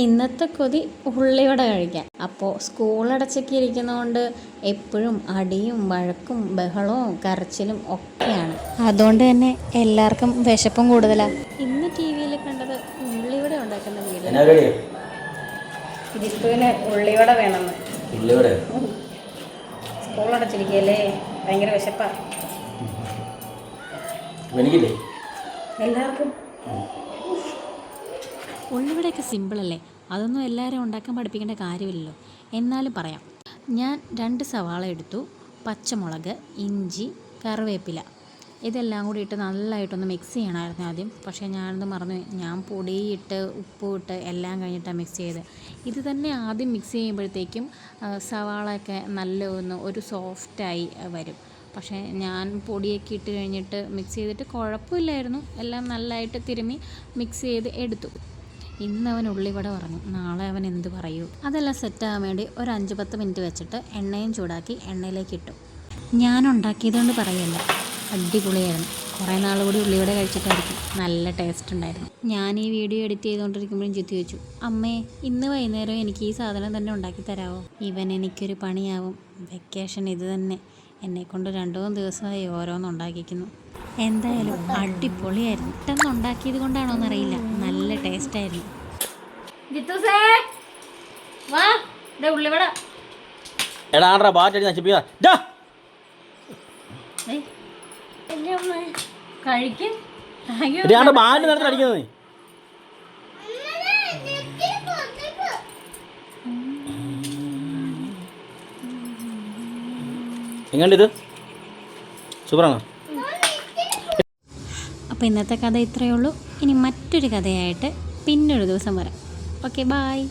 ഇന്നത്തെ കൊതി ഉള്ളിവട കഴിക്കാൻ. അപ്പോൾ സ്കൂളടച്ചൊക്കെ ഇരിക്കുന്നതുകൊണ്ട് എപ്പോഴും അടിയും വഴക്കും ബഹളവും കരച്ചിലും ഒക്കെയാണ്. അതുകൊണ്ട് തന്നെ എല്ലാവർക്കും വിശപ്പും കൂടുതലാണ്. ഇന്ന് ടി വിയിൽ കണ്ടത് ഉള്ളിവട ഉണ്ടാക്കുന്ന വീഡിയോ. ഇതിന് ഉള്ളിവട വേണമെന്ന്. സ്കൂളടച്ചിരിക്കുകയല്ലേ, ഭയങ്കര വിശപ്പാ എല്ലാവർക്കും. ഉള്ളിവടയൊക്കെ സിമ്പിളല്ലേ, അതൊന്നും എല്ലാവരും ഉണ്ടാക്കാൻ പഠിപ്പിക്കേണ്ട കാര്യമില്ലല്ലോ. എന്നാലും പറയാം. ഞാൻ 2 സവാള എടുത്തു, പച്ചമുളക്, ഇഞ്ചി, കറിവേപ്പില ഇതെല്ലാം കൂടി ഇട്ട് നല്ലതായിട്ടൊന്ന് മിക്സ് ചെയ്യണമായിരുന്നു ആദ്യം. പക്ഷേ ഞാനത് മറന്നു. ഞാൻ പൊടിയിട്ട് ഉപ്പും ഇട്ട് എല്ലാം കഴിഞ്ഞിട്ടാണ് മിക്സ് ചെയ്തത്. ഇത് തന്നെ ആദ്യം മിക്സ് ചെയ്യുമ്പോഴത്തേക്കും സവാളയൊക്കെ ഒരു സോഫ്റ്റായി വരും. പക്ഷേ ഞാൻ പൊടിയൊക്കെ ഇട്ട് കഴിഞ്ഞിട്ട് മിക്സ് ചെയ്തിട്ട് കുഴപ്പമില്ലായിരുന്നു. എല്ലാം നല്ലതായിട്ട് തിരുമ്മി മിക്സ് ചെയ്ത് എടുത്തു. ഇന്ന് അവൻ ഉള്ളിവട പറഞ്ഞു, നാളെ അവൻ എന്ത് പറയൂ. അതെല്ലാം സെറ്റാകാൻ വേണ്ടി ഒരു 5-10 മിനിറ്റ് വെച്ചിട്ട് എണ്ണയും ചൂടാക്കി എണ്ണയിലേക്ക് ഇട്ടു. ഞാൻ ഉണ്ടാക്കിയതുകൊണ്ട് പറയല്ല, അടിപൊളിയായിരുന്നു. കുറേ നാൾ കൂടി ഉള്ളിവട കഴിച്ചിട്ടായിരിക്കും. നല്ല ടേസ്റ്റ് ഉണ്ടായിരുന്നു. ഞാൻ ഈ വീഡിയോ എഡിറ്റ് ചെയ്തുകൊണ്ടിരിക്കുമ്പോഴും ജിത്തി ചോദിച്ചു, അമ്മേ ഇന്ന് വൈകുന്നേരം എനിക്ക് ഈ സാധനം തന്നെ ഉണ്ടാക്കി തരാമോ? ഇവൻ എനിക്കൊരു പണിയാവും. വെക്കേഷൻ ഇത് തന്നെ. എന്നെക്കൊണ്ട് 2-3 ദിവസമായി ഓരോന്നുണ്ടാക്കിക്കുന്നു. എന്തായാലും അടിപൊളിയായിരുന്നു. പെട്ടെന്ന് ഉണ്ടാക്കിയത് കൊണ്ടാണോ എന്നറിയില്ല, നല്ല ടേസ്റ്റായിരുന്നു. ഉള്ളിവട കഴിക്കും. എങ്ങനെയുണ്ട്? സൂപ്പറാണോ? അപ്പോൾ ഇന്നത്തെ കഥ ഇത്രയേ ഉള്ളൂ. ഇനി മറ്റൊരു കഥയായിട്ട് പിന്നൊരു ദിവസം വരാം. Okay, bye.